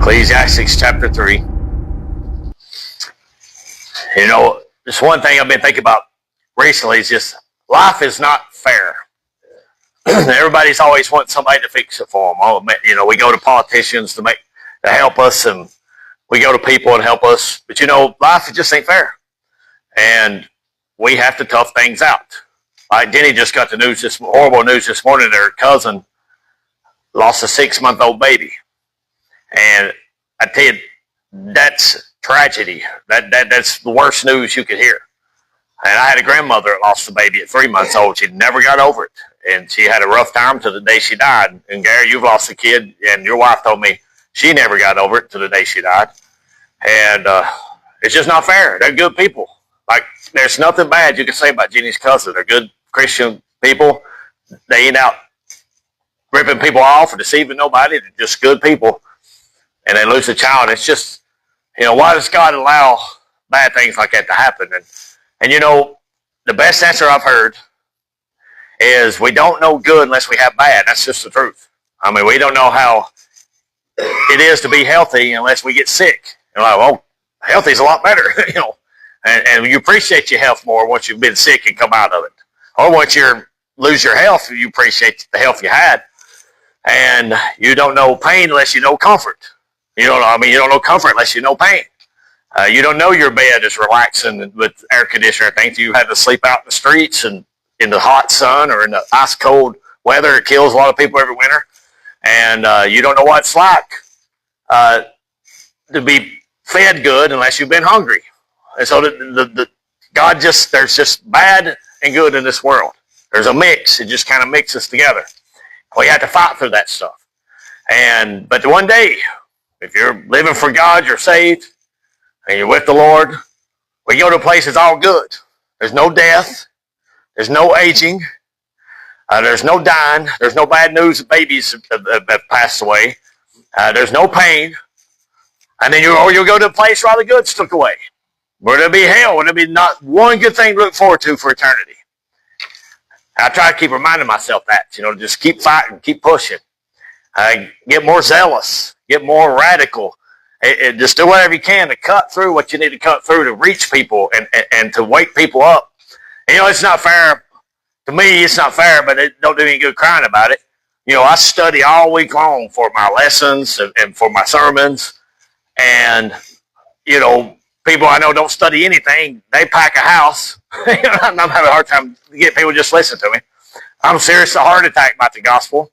Ecclesiastes chapter 3. You know, just one thing I've been thinking about recently is just life is not fair. Everybody's always wanting somebody to fix it for them. Oh, you know, we go to politicians to help us, and we go to people and help us. But you know, life just ain't fair, and we have to tough things out. Like Jenny just got the news, this horrible news this morning. Her cousin lost a 6-month-old baby. And I tell you, that's tragedy. That's the worst news you could hear. And I had a grandmother that lost a baby at 3 months old. She never got over it. And she had a rough time to the day she died. And Gary, you've lost a kid, and your wife told me she never got over it to the day she died. And it's just not fair. They're good people. Like, there's nothing bad you can say about Jenny's cousin. They're good Christian people. They ain't out ripping people off or deceiving nobody. They're just good people. And they lose a child. It's just, you know, why does God allow bad things like that to happen? And you know, the best answer I've heard is we don't know good unless we have bad. That's just the truth. I mean, we don't know how it is to be healthy unless we get sick. You're like, well, healthy is a lot better, you know. And you appreciate your health more once you've been sick and come out of it. Or once you lose your health, you appreciate the health you had. And you don't know pain unless you know comfort. You don't know comfort unless you know pain. You don't know your bed is relaxing with air conditioner things. You have to sleep out in the streets and in the hot sun or in the ice cold weather. It kills a lot of people every winter. And you don't know what it's like to be fed good unless you've been hungry. And so there's just bad and good in this world. There's a mix. It just kind of mixes together. We have to fight through that stuff. But one day, if you're living for God, you're saved, and you're with the Lord, we go to a place that's all good. There's no death. There's no aging. There's no dying. There's no bad news that babies have passed away. There's no pain. And then you'll go to a place where all the good's took away. Where there'll be hell, where there'll be not one good thing to look forward to for eternity. I try to keep reminding myself that, you know, just keep fighting, keep pushing. Get more zealous, get more radical. Just do whatever you can to cut through what you need to cut through to reach people and to wake people up. And, you know, it's not fair. To me, it's not fair, but it don't do any good crying about it. You know, I study all week long for my lessons and for my sermons. And, you know, people I know don't study anything. They pack a house. I'm having a hard time to get people to just listen to me. I'm serious, a heart attack about the gospel.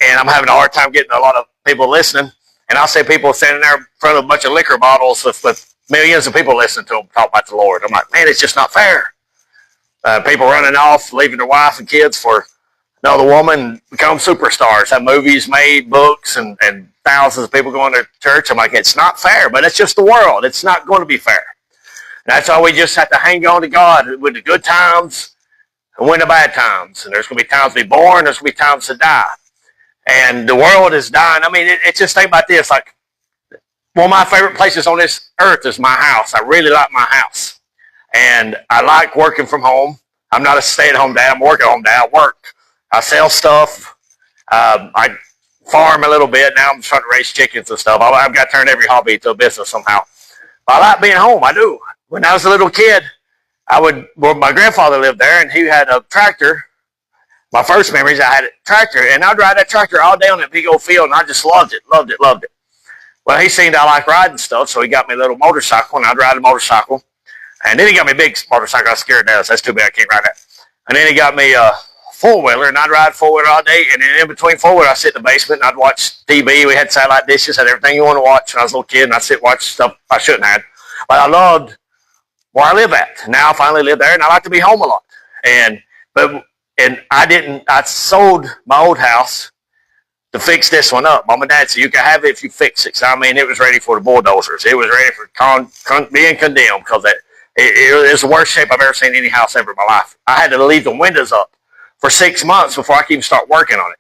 And I'm having a hard time getting a lot of people listening. And I'll see people standing there in front of a bunch of liquor bottles with millions of people listening to them talk about the Lord. I'm like, man, it's just not fair. People running off, leaving their wife and kids for another woman, become superstars, have movies made, books, and thousands of people going to church. I'm like, it's not fair, but it's just the world. It's not going to be fair. And that's why we just have to hang on to God with the good times and win the bad times. And there's going to be times to be born, there's going to be times to die. And the world is dying. I mean, it's just think about this. Like, one of my favorite places on this earth is my house. I really like my house. And I like working from home. I'm not a stay-at-home dad. I'm a work-at-home dad. I work. I sell stuff. I farm a little bit. Now I'm trying to raise chickens and stuff. I've got to turn every hobby into a business somehow. But I like being home. I do. When I was a little kid, my grandfather lived there, and he had a tractor. My first memories, I had a tractor, and I'd ride that tractor all day on that big old field, and I just loved it. Well, he seen I like riding stuff, so he got me a little motorcycle, and I'd ride a motorcycle. And then he got me a big motorcycle. I was scared now, so that's too bad I can't ride that. And then he got me a four-wheeler, and I'd ride four-wheeler all day, and then in between four-wheeler, I'd sit in the basement, and I'd watch TV. We had satellite dishes, had everything you want to watch when I was a little kid, and I'd sit and watch stuff I shouldn't have. But I loved where I live at. Now I finally live there, and I like to be home a lot. And I sold my old house to fix this one up. Mom and Dad said, you can have it if you fix it. So, I mean, it was ready for the bulldozers. It was ready for being condemned because it was the worst shape I've ever seen any house ever in my life. I had to leave the windows up for 6 months before I could even start working on it.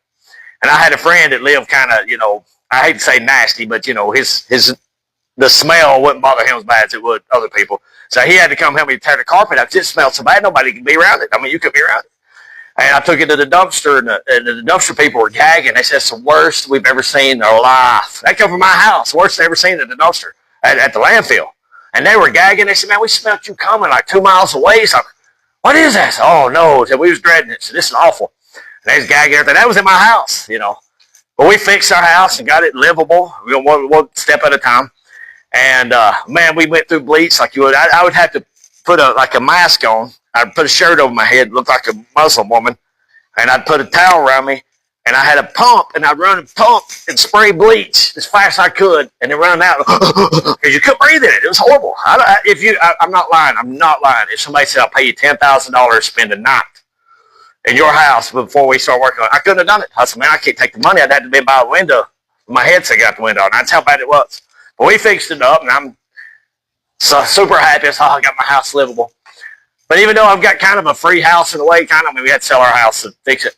And I had a friend that lived kind of, you know, I hate to say nasty, but, you know, the smell wouldn't bother him as bad as it would other people. So he had to come help me tear the carpet out because it smelled so bad nobody could be around it. I mean, you could be around it. And I took it to the dumpster, and the dumpster people were gagging. They said it's the worst we've ever seen in our life. That come from my house, the worst they ever seen at the dumpster, at the landfill. And they were gagging. They said, man, we smelled you coming like 2 miles away. So, what is that? Oh, no. So we was dreading it. So this is awful. And they was gagging everything. That was in my house, you know. But we fixed our house and got it livable, one step at a time. And, man, we went through bleach like you would. I would have to put a mask on. I'd put a shirt over my head, looked like a Muslim woman, and I'd put a towel around me, and I had a pump, and I'd run a pump and spray bleach as fast as I could, and then run out because you couldn't breathe in it. It was horrible. I'm not lying. I'm not lying. If somebody said I'll pay you $10,000 to spend a night in your house before we start working on it, I couldn't have done it. I said, man, I can't take the money. I'd have to be by the window. My head sticking out the window, and that's how bad it was. But we fixed it up, and I'm so super happy. So I got my house livable. But even though I've got kind of a free house in a way, we had to sell our house to fix it.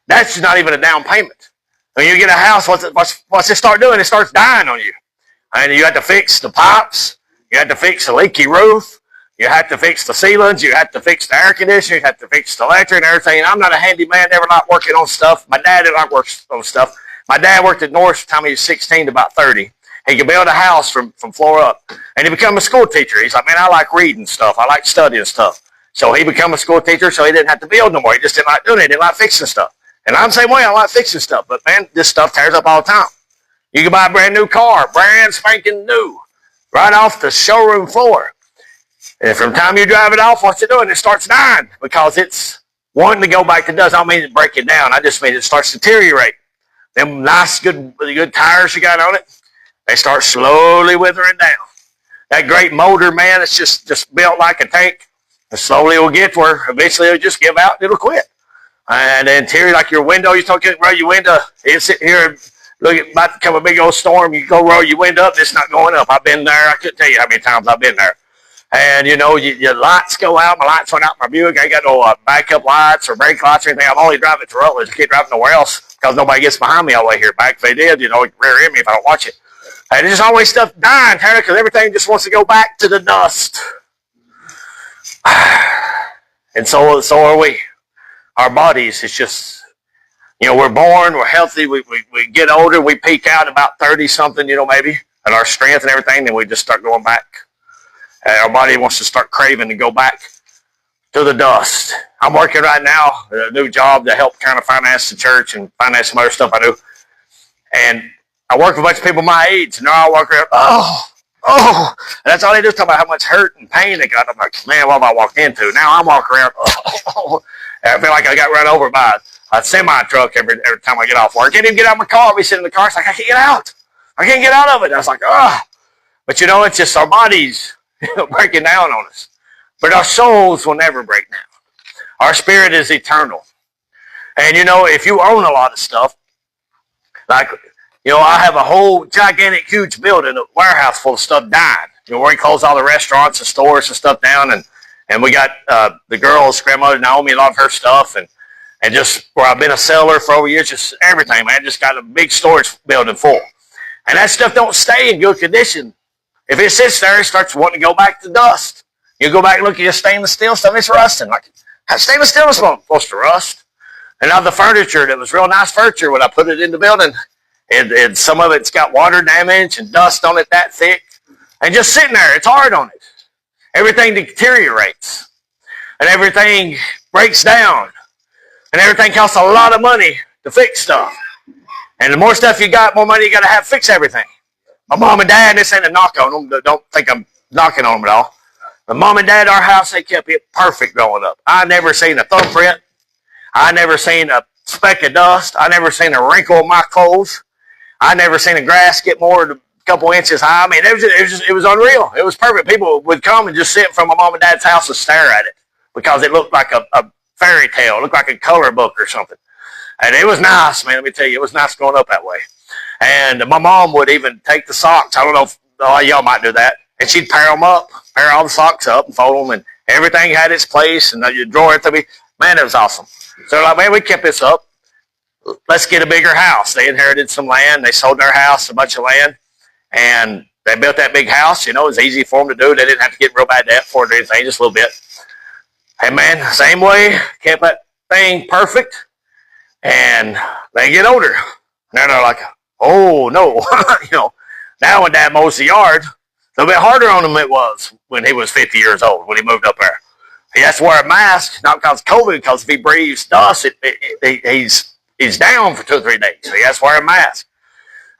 That's not even a down payment. When you get a house, what's it start doing? It starts dying on you. And you have to fix the pipes. You have to fix the leaky roof. You have to fix the ceilings. You have to fix the air conditioning. You have to fix the electric and everything. And I'm not a handyman. Never liked working on stuff. My dad didn't like working on stuff. My dad worked at North from the time he was 16 to about 30. He could build a house from floor up. And he became a school teacher. He's like, man, I like reading stuff. I like studying stuff. So he became a school teacher, so he didn't have to build no more. He just didn't like doing it. He didn't like fixing stuff. And I'm the same way. I like fixing stuff. But, man, this stuff tears up all the time. You can buy a brand new car, brand spanking new, right off the showroom floor. And from the time you drive it off, what's it doing? It starts dying because it's wanting to go back to dust. I don't mean to break it down. I just mean it starts to deteriorate. Them nice, good tires you got on it, they start slowly withering down. That great motor, man, it's just built like a tank. And slowly it will get to where eventually it'll just give out and it'll quit. And the interior, like your window, you start getting roll your window. It's sitting here and look, it's about to come a big old storm. You go roll your window up, it's not going up. I've been there. I couldn't tell you how many times I've been there. And, you know, your lights go out. My lights went out in my Buick. I ain't got no backup lights or brake lights or anything. I'm only driving to Rutledge. I can't drive nowhere else because nobody gets behind me all the way here back. If they did, you know, it rear end me if I don't watch it. And there's always stuff dying, Tanner, because everything just wants to go back to the dust. And so are we. Our bodies, it's just, you know, we're born, we're healthy, we get older, we peak out about 30-something, you know, maybe, and our strength and everything, then we just start going back. And our body wants to start craving to go back to the dust. I'm working right now a new job to help kind of finance the church and finance some other stuff I do. And I work with a bunch of people my age, and they're all walking around, oh. And that's all they do is talk about how much hurt and pain they got. I'm like, man, what have I walked into? Now I'm walking around, oh. And I feel like I got run over by a semi-truck every time I get off work. I can't even get out of my car. I'll be sitting in the car. It's like, I can't get out. I can't get out of it. I was like, But, you know, it's just our bodies breaking down on us. But our souls will never break down. Our spirit is eternal. And, you know, if you own a lot of stuff, like, you know, I have a whole gigantic, huge building, a warehouse full of stuff dying. You know, where he closed all the restaurants and stores and stuff down. And we got the girl's grandmother, Naomi, a lot of her stuff. And just where I've been a seller for over years, just everything, man. Just got a big storage building full. And that stuff don't stay in good condition. If it sits there, it starts wanting to go back to dust. You go back and look at your stainless steel stuff, it's rusting. Like, how stainless steel is supposed to rust? And now the furniture that was real nice furniture when I put it in the building, and some of it's got water damage and dust on it that thick. And just sitting there, it's hard on it. Everything deteriorates. And everything breaks down. And everything costs a lot of money to fix stuff. And the more stuff you got, more money you got to have to fix everything. My mom and dad, this ain't a knock on them. Don't think I'm knocking on them at all. But mom and dad, our house, they kept it perfect growing up. I never seen a thumbprint. I never seen a speck of dust. I never seen a wrinkle in my clothes. I never seen a grass get more than a couple inches high. I mean, it was unreal. It was perfect. People would come and just sit from my mom and dad's house and stare at it because it looked like a fairy tale. It looked like a color book or something. And it was nice, man. Let me tell you, it was nice growing up that way. And my mom would even take the socks. I don't know if y'all might do that. And she'd pair them up, pair all the socks up and fold them. And everything had its place. And you drawer it to me. Man, it was awesome. So they're like, man, we kept this up. Let's get a bigger house. They inherited some land. They sold their house, a bunch of land. And they built that big house. You know, it was easy for them to do. They didn't have to get real bad debt for it or anything, just a little bit. Hey man, same way, kept that thing perfect, and they get older. Now they're like, oh no, now when Dad mows the yard, a little bit harder on him it was when he was 50 years old, when he moved up there. He has to wear a mask, not because of COVID, because if he breathes dust, he's down for 2 or 3 days. So he has to wear a mask.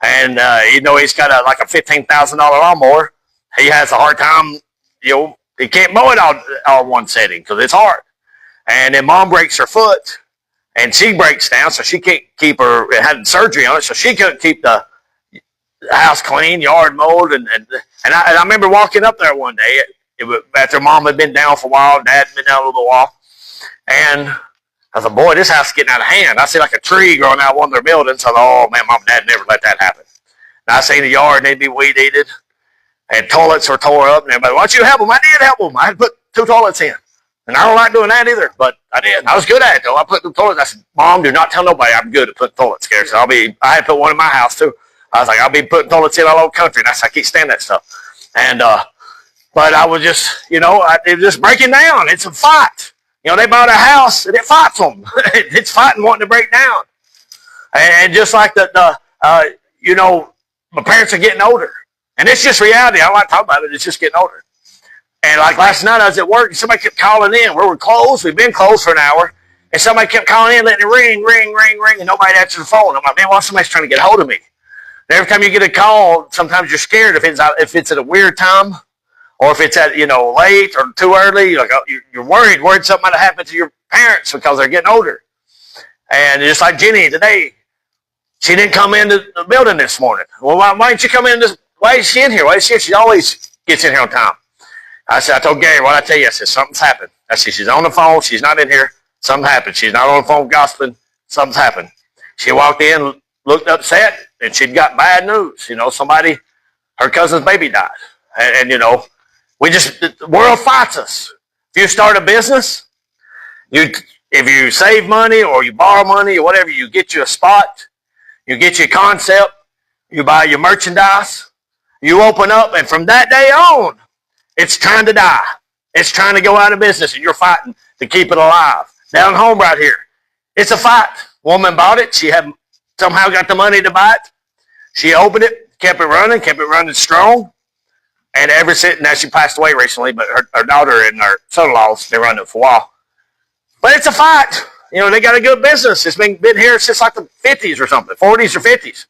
And he's got like a $15,000 lawnmower. He has a hard time, he can't mow it all one setting because it's hard. And then Mom breaks her foot, and she breaks down, so she can't keep had surgery on it, so she couldn't keep the house clean, yard mowed, and I remember walking up there one day. After Mom had been down for a while, Dad had been down a little while, and I thought, boy, this house is getting out of hand. I see like a tree growing out of one of their buildings. I thought, oh man, Mom and Dad never let that happen. And I seen the yard, they'd be weed eated, and toilets were tore up, and everybody, why don't you help them? I did help them. I had put 2 toilets in. And I don't like doing that either, but I did. I was good at it though. I put the toilets. I said, Mom, do not tell nobody I'm good at putting toilets here. So I had put one in my house too. I was like, I'll be putting toilets in all over the country, and I can't stand that stuff. And but I was just, it was just breaking down. It's a fight. They bought a house and it fights them. It's fighting wanting to break down. And just like my parents are getting older, and it's just reality. I don't like to talk about it. It's just getting older. And like last night, I was at work, and somebody kept calling in. We were closed. We've been closed for an hour. And somebody kept calling in, letting it ring, ring, ring, ring, and nobody answered the phone. I'm like, man, why somebody's trying to get a hold of me? And every time you get a call, sometimes you're scared if it's at a weird time, or if it's at, late or too early. You're worried something might have happened to your parents because they're getting older. And just like Jenny today, she didn't come into the building this morning. Well, why didn't you come in why is she in here? Why is she here? She always gets in here on time. I told Gary, what I tell you? I said, something's happened. I said, she's on the phone. She's not in here. Something happened. She's not on the phone gospeling. Something's happened. She walked in, looked upset, and she'd got bad news. Her cousin's baby died. And the world fights us. If you start a business, if you save money or you borrow money or whatever, you get you a spot, you get your concept, you buy your merchandise, you open up, and from that day on, it's trying to die. It's trying to go out of business, and you're fighting to keep it alive. Down home right here, it's a fight. Woman bought it. She had somehow got the money to buy it. She opened it, kept it running strong. And ever since, now she passed away recently, but her daughter and her son-in-law's been running it for a while. But it's a fight. They got a good business. It's been here since like the 50s or something, 40s or 50s.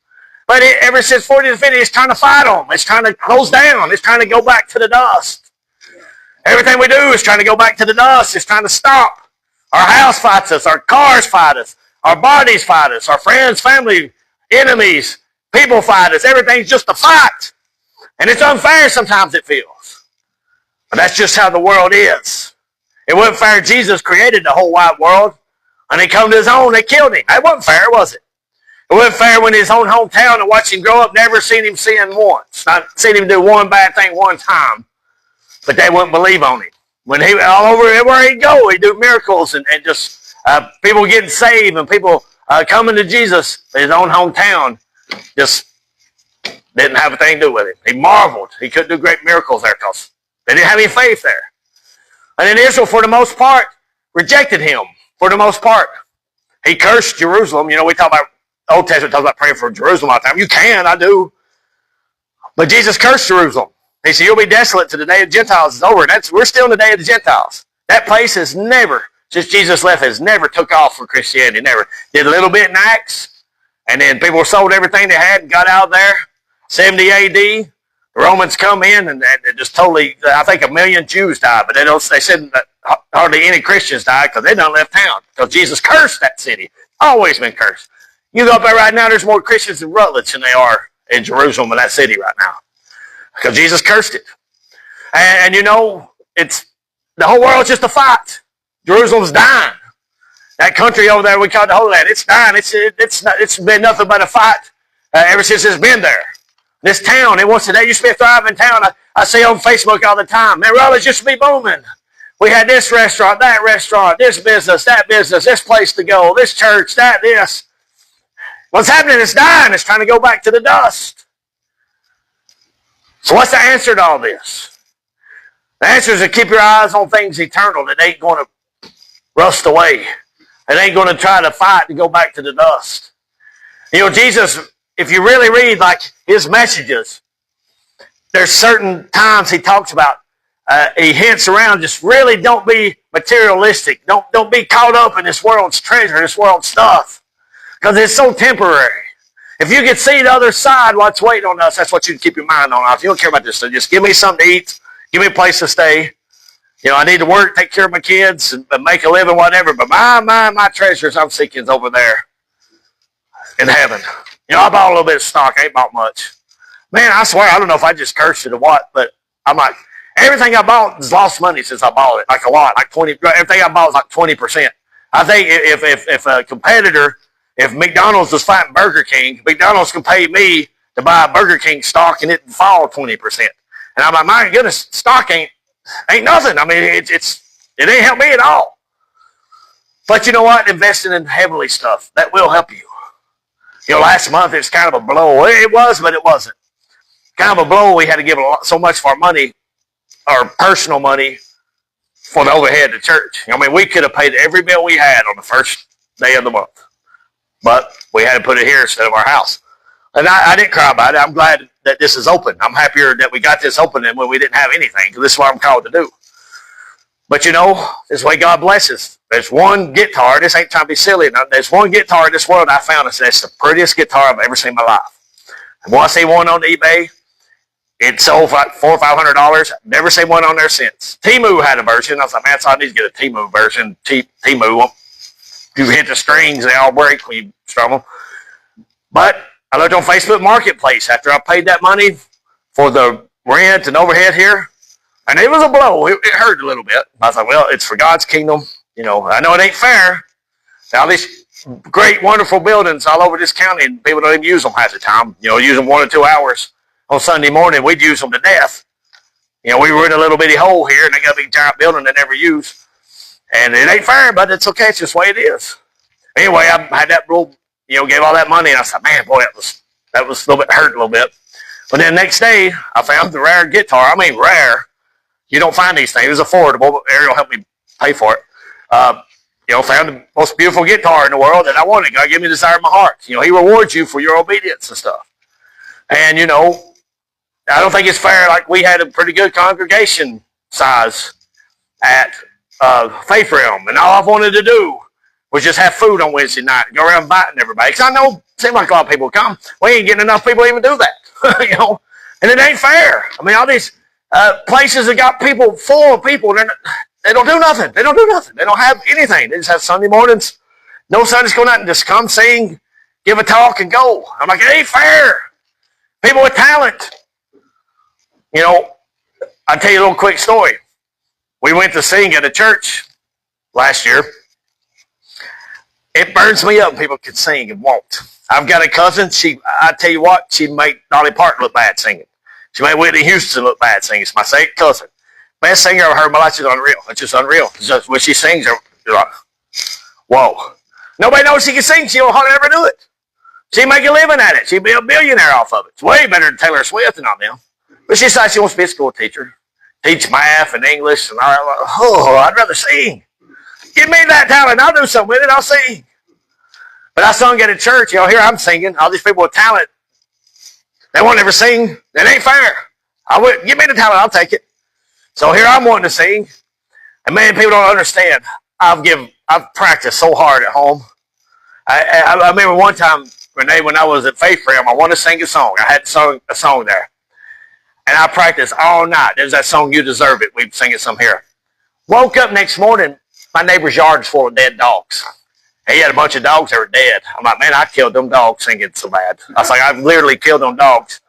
But ever since 40s and 50s, it's trying to fight them. It's trying to close down. It's trying to go back to the dust. Everything we do is trying to go back to the dust. It's trying to stop. Our house fights us. Our cars fight us. Our bodies fight us. Our friends, family, enemies, people fight us. Everything's just a fight. And it's unfair sometimes, it feels. But that's just how the world is. It wasn't fair. Jesus created the whole wide world. And he come to his own, they killed him. That wasn't fair, was it? It wasn't fair when his own hometown and watched him grow up, never seen him sin once. Not seen him do one bad thing one time. But they wouldn't believe on him. When he all over everywhere he'd go, he'd do miracles and just people getting saved and people coming to Jesus. His own hometown just didn't have a thing to do with it. He marveled. He couldn't do great miracles there because they didn't have any faith there. And then Israel, for the most part, rejected him. For the most part. He cursed Jerusalem. We talk about, Old Testament talks about praying for Jerusalem all the time. You can, I do. But Jesus cursed Jerusalem. He said, you'll be desolate till the day of the Gentiles is over. We're still in the day of the Gentiles. That place has never, since Jesus left, has never took off for Christianity. Never. Did a little bit in Acts, and then people sold everything they had and got out of there. 70 AD, the Romans come in and just totally, I think 1 million Jews died, but they said that hardly any Christians died because they done left town because Jesus cursed that city. Always been cursed. You go up there right now, there's more Christians in Rutledge than they are in Jerusalem in that city right now because Jesus cursed it. And it's the whole world's just a fight. Jerusalem's dying. That country over there we call the Holy Land, it's dying. It's been nothing but a fight ever since it's been there. This town, it used to be a thriving town. I see on Facebook all the time. Man, Rutledge used to be booming. We had this restaurant, this business, that business, this place to go, this church, this. What's happening? It's dying. It's trying to go back to the dust. So what's the answer to all this? The answer is to keep your eyes on things eternal that ain't going to rust away. It ain't going to try to fight to go back to the dust. You know, Jesus, if you really read like his messages, there's certain times he talks about, he hints around, just really don't be materialistic. Don't be caught up in this world's treasure, this world's stuff, because it's so temporary. If you could see the other side, what's waiting on us, that's what you keep your mind on. If you don't care about this, so just give me something to eat, give me a place to stay. You know, I need to work, take care of my kids, and make a living, whatever. But my treasures I'm seeking is over there in heaven. You know, I bought a little bit of stock. I ain't bought much. Man, I swear, I don't know if I just cursed it or what, but I'm like, everything I bought has lost money since I bought it. Like a lot, like 20. Everything I bought was like 20%. I think if a competitor, if McDonald's was fighting Burger King, McDonald's can pay me to buy a Burger King stock and it fall 20%. And I'm like, my goodness, stock ain't nothing. I mean, it ain't helped me at all. But you know what? Investing in heavenly stuff, that will help you. You know, last month it's kind of a blow. It was, but it wasn't. Kind of a blow. We had to give so much for our money, our personal money, for the overhead to church. I mean, we could have paid every bill we had on the first day of the month, but we had to put it here instead of our house. And I didn't cry about it. I'm glad that this is open. I'm happier that we got this open than when we didn't have anything, because this is what I'm called to do. But you know, this is the way God blesses. There's one guitar. This ain't trying to be silly. There's one guitar in this world I found. That's the prettiest guitar I've ever seen in my life. And when I see one on eBay, it sold for like $400 or $500. Never seen one on there since. Temu had a version. I was like, man, so I need to get a Temu version. Temu, you hit the strings, they all break when you strum them. But I looked on Facebook Marketplace after I paid that money for the rent and overhead here, and it was a blow. It hurt a little bit. I thought, well, it's for God's kingdom. You know, I know it ain't fair. Now, these great, wonderful buildings all over this county, and people don't even use them half the time. You know, use them 1 or 2 hours on Sunday morning. We'd use them to death. You know, we were in a little bitty hole here, and they got a big giant building they never use. And it ain't fair, but it's okay. It's just the way it is. Anyway, I had that rule, you know, gave all that money, and I said, man, boy, that was a little bit hurt a little bit. But then the next day, I found the rare guitar. I mean, rare. You don't find these things. It was affordable, but Ariel helped me pay for it. You know, found the most beautiful guitar in the world that I wanted. God gave me the desire of my heart. You know, he rewards you for your obedience and stuff. And, you know, I don't think it's fair. Like, we had a pretty good congregation size at Faith Realm, and all I wanted to do was just have food on Wednesday night, go around inviting everybody. Because I know it seems like a lot of people come. We ain't getting enough people to even do that, you know. And it ain't fair. I mean, all these places that got people full of people, they don't do nothing. They don't do nothing. They don't have anything. They just have Sunday mornings, no Sunday school, nothing. Just come sing, give a talk, and go. I'm like, it ain't fair. People with talent. You know, I'll tell you a little quick story. We went to sing at a church last year. It burns me up when people can sing and won't. I've got a cousin. I tell you what, she made Dolly Parton look bad singing. She made Whitney Houston look bad singing. It's my second cousin. Best singer I've heard in my life. She's unreal. It's just unreal. It's just, when she sings, you're like, whoa. Nobody knows she can sing. She'll hardly ever do it. She'd make a living at it. She'd be a billionaire off of it. It's way better than Taylor Swift and all them. But she decided she wants to be a school teacher. Teach math and English and all that. Oh, I'd rather sing. Give me that talent. I'll do something with it. I'll sing. But I sung at a church. You know, here I'm singing. All these people with talent, they won't ever sing. That ain't fair. Give me the talent. I'll take it. So here I'm wanting to sing. And man, people don't understand. I've practiced so hard at home. I remember one time, Renee, when I was at Faith Realm, I wanted to sing a song. I had sung a song there. And I practiced all night. There's that song, You Deserve It. We'd sing it some here. Woke up next morning, my neighbor's yard was full of dead dogs. He had a bunch of dogs that were dead. I'm like, man, I killed them dogs singing so bad. I was like, I literally killed them dogs.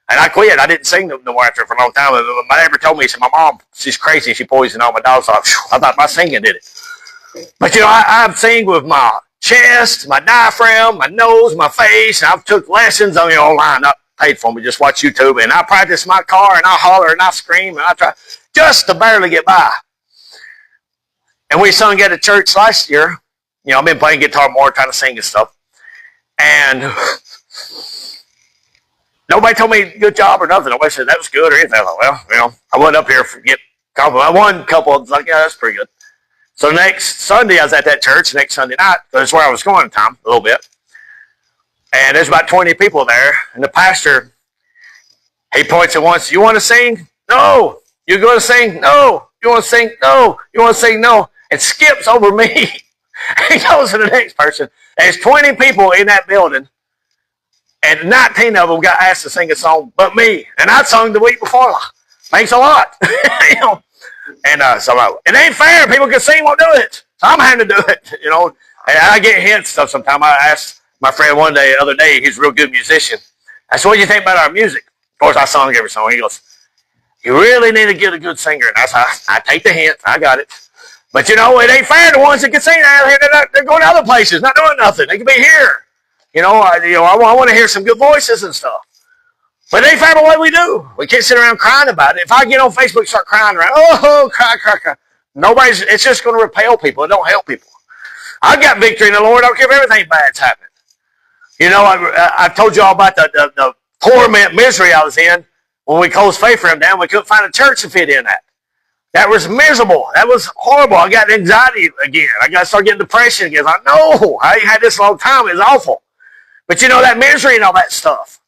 And I quit. I didn't sing no more after for a long time. My neighbor told me, he said, my mom, she's crazy. She poisoned all my dogs. I thought my singing did it. But, you know, I sing with my chest, my diaphragm, my nose, my face. And I've took lessons on online, not paid for me, just watch YouTube. And I practice my car, and I holler, and I scream, and I try just to barely get by. And we sung at a church last year. You know, I've been playing guitar more, trying to sing and stuff. And nobody told me good job or nothing. Nobody said that was good or anything. I thought, well, you know, I went up here for get compliment. I won a couple of like, yeah, that's pretty good. So next Sunday, I was at that church, next Sunday night. That's where I was going, Tom, a little bit. And there's about 20 people there. And the pastor, he points at once, you want to sing? No. You going to sing? No. You want to sing? No. You want to sing? No. And skips over me. He goes to the next person. There's 20 people in that building. And 19 of them got asked to sing a song but me. And I sung the week before. Thanks a lot. You know. And so it ain't fair. People can sing, won't do it. So I'm having to do it. You know. And I get hints stuff sometimes. I asked my friend one day, the other day, he's a real good musician. I said, what do you think about our music? Of course, I sung every song. He goes, you really need to get a good singer. And I take the hint. I got it. But, you know, it ain't fair. The ones that can sing out here, they're going to other places, not doing nothing. They can be here. You know, I want to hear some good voices and stuff. But it ain't fair the way we do. We can't sit around crying about it. If I get on Facebook and start crying around, cry. It's just going to repel people. It don't help people. I've got victory in the Lord. I don't care if everything bad's happening. You know, I've told you all about the torment, misery I was in when we closed Faith Room down. We couldn't find a church to fit in at. That was miserable. That was horrible. I got anxiety again. I got to start getting depression again. I know. I ain't had this a long time. It was awful. But you know, that misery and all that stuff,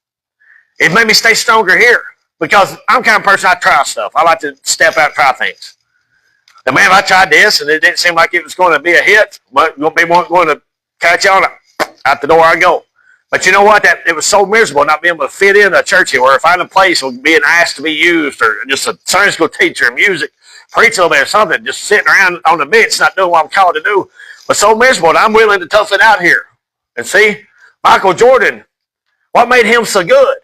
it made me stay stronger here. Because I'm the kind of person, I try stuff. I like to step out and try things. And man, I tried this and it didn't seem like it was going to be a hit. But they weren't going to catch on. Out the door I go. But you know what? It was so miserable not being able to fit in a church here or find a place or being asked to be used or just a Sunday school teacher, music, preach a little bit or something, just sitting around on the bench not doing what I'm called to do. But so miserable that I'm willing to tough it out here. And see, Michael Jordan, what made him so good?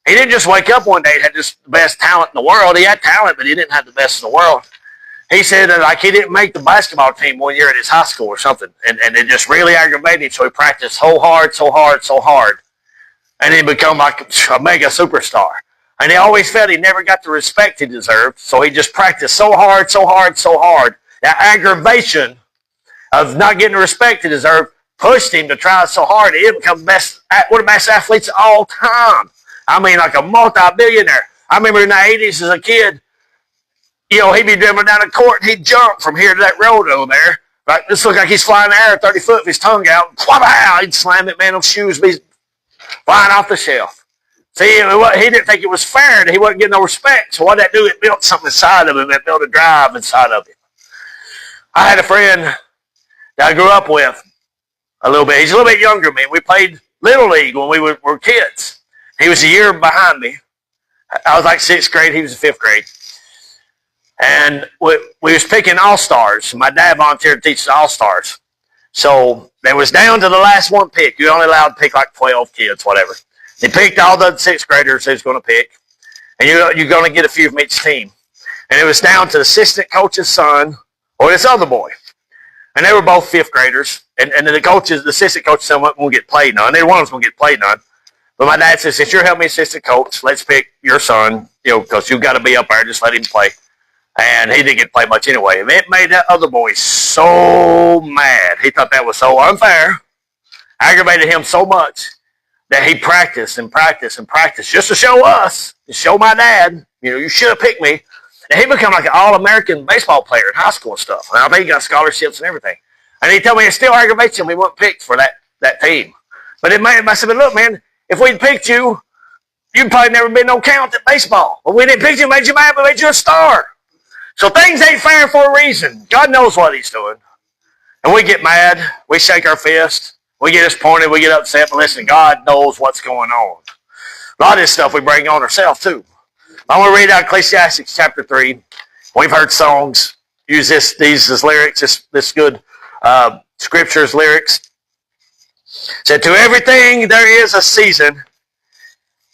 He didn't just wake up one day and had just the best talent in the world. He had talent, but he didn't have the best in the world. He said that like he didn't make the basketball team one year at his high school or something. And it just really aggravated him. So he practiced so hard. And he became like a mega superstar. And he always felt he never got the respect he deserved. So he just practiced so hard. That aggravation of not getting the respect he deserved pushed him to try so hard. He became one of the best athletes of all time. I mean, like a multi-billionaire. I remember in the 80s as a kid, you know, he'd be dribbling down the court and he'd jump from here to that road over there. Right? This looked like he's flying in the air 30 foot with his tongue out. He'd slam it, man, those shoes be flying off the shelf. See, he didn't think it was fair. He wasn't getting no respect. So what did that do? It built something inside of him. It built a drive inside of him. I had a friend that I grew up with a little bit. He's a little bit younger than me. We played Little League when we were kids. He was a year behind me. I was like 6th grade. He was in 5th grade. And we was picking all-stars. My dad volunteered to teach the all-stars. So they was down to the last one pick. You're only allowed to pick like 12 kids, whatever. They picked all the 6th graders they was going to pick. And you're going to get a few from each team. And it was down to the assistant coach's son or this other boy. And they were both 5th graders. And the assistant coach's son won't get played none. Neither one of us won't get played none. But my dad said, since you're helping me assistant coach, let's pick your son, you know, because you've got to be up there. Just let him play. And he didn't get to play much anyway. And it made that other boy so mad. He thought that was so unfair. Aggravated him so much that he practiced just to show us, to show my dad, you know, you should have picked me. And he became like an all-American baseball player in high school and stuff. And I think he got scholarships and everything. And he told me it still aggravates him he wasn't picked for that team. But I said, look, man, if we'd picked you, you'd probably never been no count at baseball. But we didn't pick you, made you mad, but made you a star. So things ain't fair for a reason. God knows what he's doing. And we get mad. We shake our fist. We get disappointed. We get upset. But listen, God knows what's going on. A lot of this stuff we bring on ourselves too. I want to read out Ecclesiastes chapter 3. We've heard songs use these as lyrics, this good scriptures lyrics. It said, to everything there is a season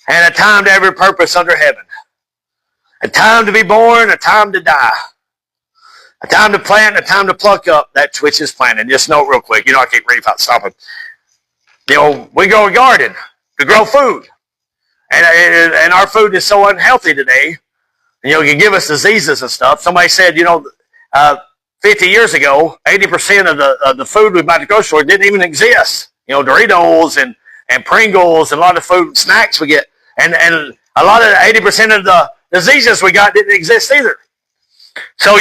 and a time to every purpose under heaven. A time to be born, a time to die. A time to plant, a time to pluck up that which is planted. Just note real quick. You know, I can't read without stopping. You know, we grow a garden to grow food. And our food is so unhealthy today. You know, it can give us diseases and stuff. Somebody said, you know, 50 years ago, 80% of the food we buy at the grocery store didn't even exist. You know, Doritos and Pringles and a lot of food and snacks we get. And a lot of 80% of the diseases we got didn't exist either. So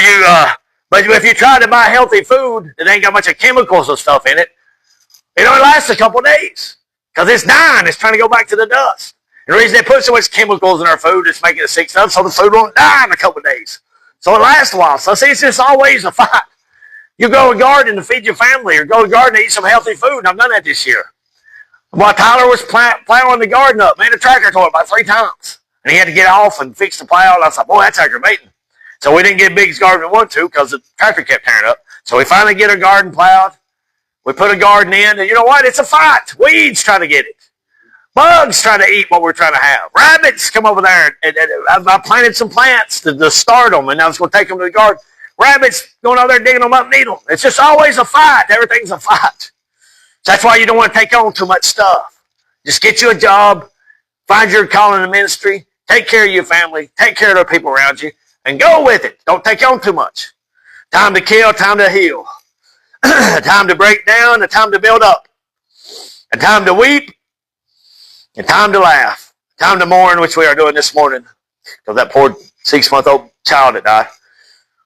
But if you try to buy healthy food that ain't got a bunch of chemicals and stuff in it, it only lasts a couple of days because it's dying. It's trying to go back to the dust. And the reason they put so much chemicals in our food is making it sick stuff so the food won't die in a couple of days. So it lasts a while. So see, it's just always a fight. You go to a garden to feed your family or go to a garden to eat some healthy food. And I've done that this year. While Tyler was plowing the garden up, man, the tractor tore it about 3 times. And he had to get off and fix the plow. And I was like, boy, that's aggravating. So we didn't get big as garden we wanted to because the tractor kept tearing up. So we finally get our garden plowed. We put a garden in, and you know what? It's a fight. Weeds try to get it. Bugs try to eat what we're trying to have. Rabbits come over there. And I planted some plants to start them, and I was going to take them to the garden. Rabbits going over there digging them up and eat them. It's just always a fight. Everything's a fight. So that's why you don't want to take on too much stuff. Just get you a job, find your calling in ministry, take care of your family, take care of the people around you, and go with it. Don't take on too much. Time to kill, time to heal. A time to break down, a time to build up. A time to weep, a time to laugh. A time to mourn, which we are doing this morning. Because that poor 6-month-old child that died.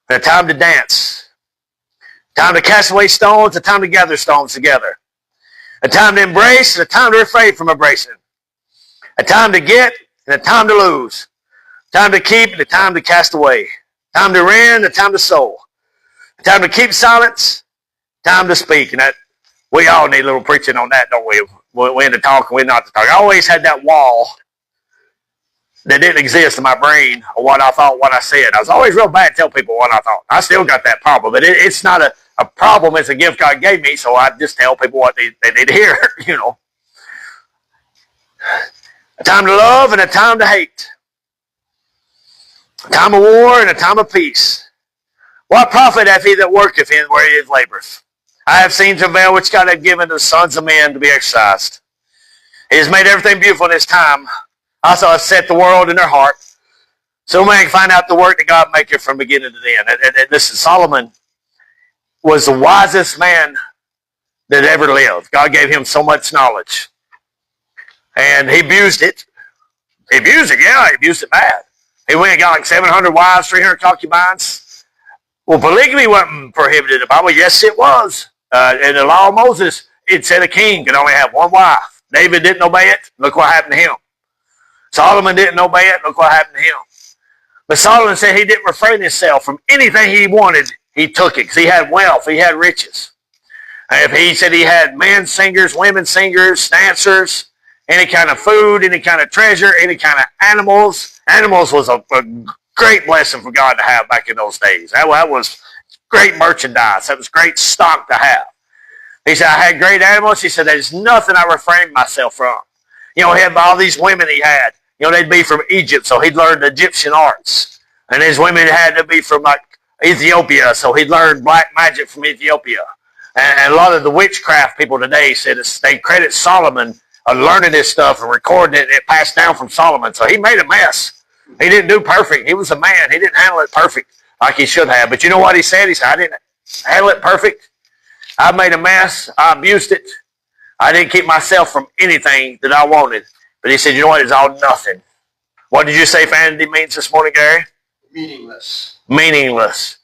And a time to dance. A time to cast away stones, a time to gather stones together. A time to embrace, and a time to refrain from embracing. A time to get, and a time to lose. A time to keep, and a time to cast away. A time to rend, a time to sow. A time to keep silence, time to speak. And that we all need a little preaching on that, don't we? We're in to talk and we're not to talk. I always had that wall that didn't exist in my brain of what I thought, what I said. I was always real bad to tell people what I thought. I still got that problem, but it's not a problem. It's a gift God gave me, so I just tell people what they need to hear, you know. A time to love and a time to hate. A time of war and a time of peace. What profit hath he that worketh in where he laboreth? I have seen travail which God hath given to the sons of men to be exercised. He has made everything beautiful in his time. Also hath set the world in their heart, so man can find out the work that God maketh from beginning to the end. And listen, Solomon was the wisest man that ever lived. God gave him so much knowledge. And he abused it. He abused it, yeah, he abused it bad. He went and got like 700 wives, 300 concubines. Well, polygamy wasn't prohibited in the Bible. Yes, it was. In the law of Moses, it said a king could only have one wife. David didn't obey it. Look what happened to him. Solomon didn't obey it. Look what happened to him. But Solomon said he didn't refrain himself from anything he wanted. He took it because he had wealth. He had riches. And he said he had men singers, women singers, dancers, any kind of food, any kind of treasure, any kind of animals. Animals was a great blessing for God to have back in those days. That was great merchandise. That was great stock to have. He said, I had great animals. He said, there's nothing I refrained myself from. You know, he had all these women he had. You know, they'd be from Egypt, so he'd learned Egyptian arts. And his women had to be from like Ethiopia, so he'd learned black magic from Ethiopia. And a lot of the witchcraft people today said they credit Solomon of learning this stuff and recording it. It passed down from Solomon. So he made a mess. He didn't do perfect. He was a man. He didn't handle it perfect like he should have. But you know what he said? He said, I didn't handle it perfect. I made a mess. I abused it. I didn't keep myself from anything that I wanted. But he said, you know what? It's all nothing. What did you say vanity means this morning, Gary? Meaningless. Meaningless.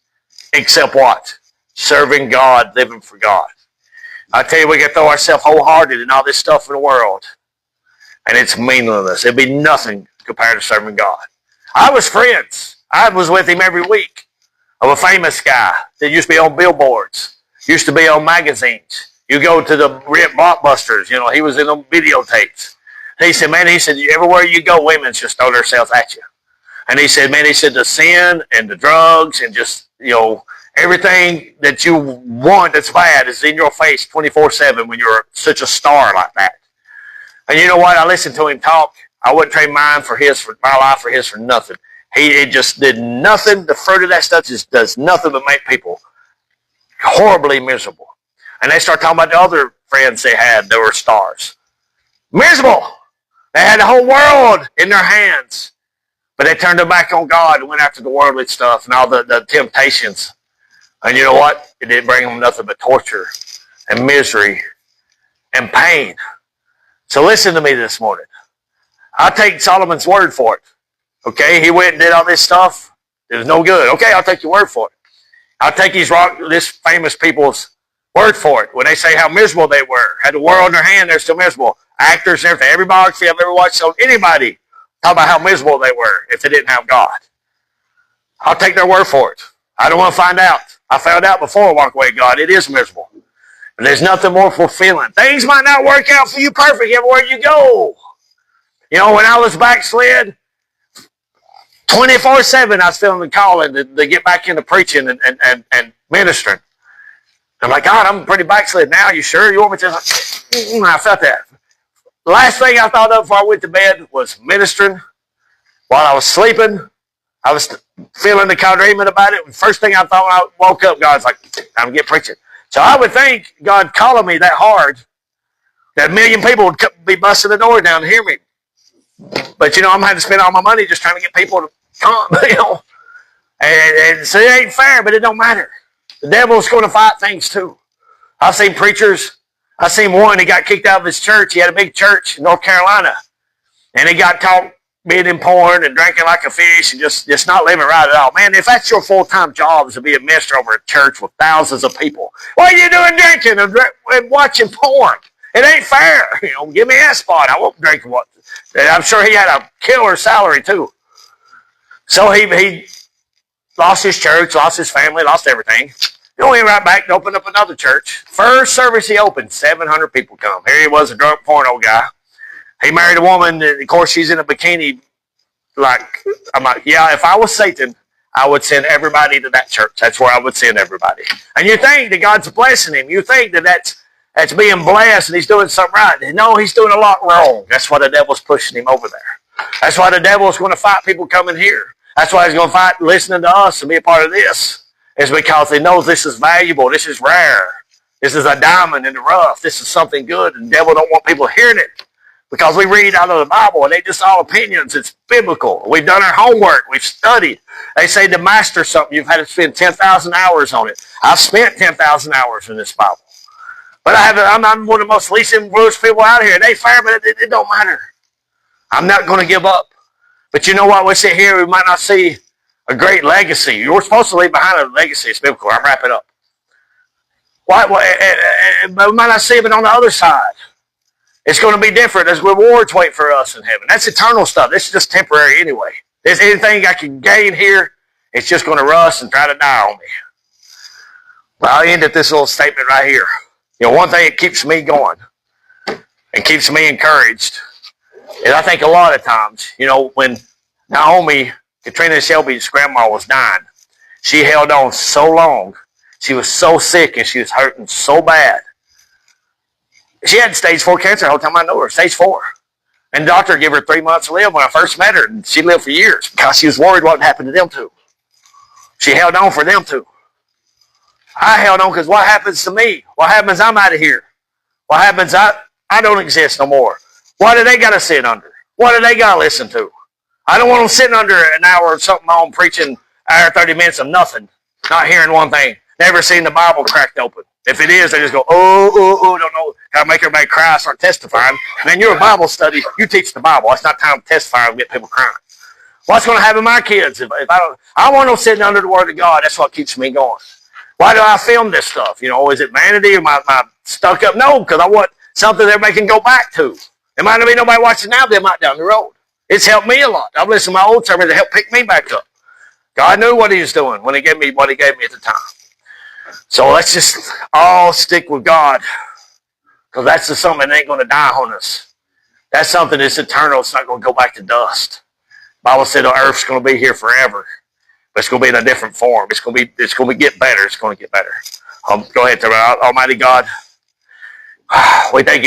Except what? Serving God, living for God. I tell you, we can throw ourselves wholehearted in all this stuff in the world. And it's meaningless. It'd be nothing compared to serving God. I was friends. I was with him every week of a famous guy that used to be on billboards, used to be on magazines. You go to the Blockbusters, you know, he was in them videotapes. He said, man, he said, everywhere you go, women just throw themselves at you. And he said, man, he said, the sin and the drugs and just, you know, everything that you want that's bad is in your face 24/7 when you're such a star like that. And you know what? I listened to him talk. I wouldn't trade mine for his, for my life for his, for nothing. It just did nothing. The fruit of that stuff just does nothing but make people horribly miserable. And they start talking about the other friends they had that were stars. Miserable. They had the whole world in their hands. But they turned their back on God and went after the worldly stuff and all the temptations. And you know what? It didn't bring them nothing but torture and misery and pain. So listen to me this morning. I'll take Solomon's word for it. Okay, he went and did all this stuff. It was no good. Okay, I'll take your word for it. I'll take this famous people's word for it. When they say how miserable they were, had the world in their hand, they're still miserable. Actors and everything, every biography I've ever watched on anybody talk about how miserable they were if they didn't have God. I'll take their word for it. I don't want to find out. I found out before I walked away with God. It is miserable. And there's nothing more fulfilling. Things might not work out for you perfect everywhere you go. You know, when I was backslid, 24/7 I was feeling the calling to get back into preaching and ministering. I'm like, God, I'm pretty backslid now. You sure? You want me to? I felt that. The last thing I thought of before I went to bed was ministering. While I was sleeping, I was feeling the dreaming about it. The first thing I thought when I woke up, God's like, time to get preaching. So I would think God calling me that hard that 1 million people would be busting the door down to hear me. But, you know, I'm having to spend all my money just trying to get people to come, you know. And so it ain't fair, but it don't matter. The devil's going to fight things too. I've seen preachers. I've seen one, he got kicked out of his church. He had a big church in North Carolina. And he got caught being in porn and drinking like a fish and just not living right at all. Man, if that's your full-time job is to be a minister over a church with thousands of people, what are you doing drinking and watching porn? It ain't fair. You know, give me that spot. I won't drink what. I'm sure he had a killer salary too. So he lost his church, lost his family, lost everything. He went right back and opened up another church. First service he opened, 700 people come. Here he was, a drunk porno guy. He married a woman, and of course she's in a bikini. I'm like, yeah, if I was Satan, I would send everybody to that church. That's where I would send everybody. And you think that God's blessing him. You think that that's being blessed and he's doing something right. No, he's doing a lot wrong. That's why the devil's pushing him over there. That's why the devil's going to fight people coming here. That's why he's going to fight listening to us and be a part of this. It's because he knows this is valuable. This is rare. This is a diamond in the rough. This is something good. And the devil don't want people hearing it. Because we read out of the Bible and they just all opinions. It's biblical. We've done our homework. We've studied. They say to master something, you've had to spend 10,000 hours on it. I've spent 10,000 hours in this Bible. But I'm one of the most least influenced people out here. It ain't fair, but it don't matter. I'm not going to give up. But you know what? We sit here, we might not see a great legacy. You're supposed to leave behind a legacy. It's biblical. I'm wrapping up. But we might not see it on the other side. It's going to be different. There's rewards wait for us in heaven. That's eternal stuff. This is just temporary anyway. There's anything I can gain here, it's just going to rust and try to die on me. But I'll end at this little statement right here. You know, one thing that keeps me going and keeps me encouraged is I think a lot of times, you know, when Naomi, Katrina Shelby's grandma was dying, she held on so long. She was so sick and she was hurting so bad. She had stage 4 cancer the whole time I knew her, stage 4. And the doctor gave her 3 months to live when I first met her, and she lived for years because she was worried what happened to them two. She held on for them two. I held on because what happens to me? What happens I'm out of here? What happens I don't exist no more? What do they got to sit under? What do they got to listen to? I don't want them sitting under an hour or something on preaching hour 30 minutes of nothing, not hearing one thing, never seen the Bible cracked open. If it is, they just go, don't know how to make everybody cry, start testifying. Man, you're a Bible study. You teach the Bible. It's not time to testify and get people crying. What's going to happen to my kids if I want them sitting under the Word of God. That's what keeps me going. Why do I film this stuff? You know, is it vanity? Am I stuck up? No, because I want something everybody can go back to. There might not be nobody watching now, they might down the road. It's helped me a lot. I've listened to my old sermons to help pick me back up. God knew what he was doing when he gave me what he gave me at the time. So let's just all stick with God, because that's just something that ain't going to die on us. That's something that's eternal. It's not going to go back to dust. The Bible said the earth's going to be here forever, but it's going to be in a different form. It's going to get better. It's going to get better. Go ahead, Almighty God. We thank you.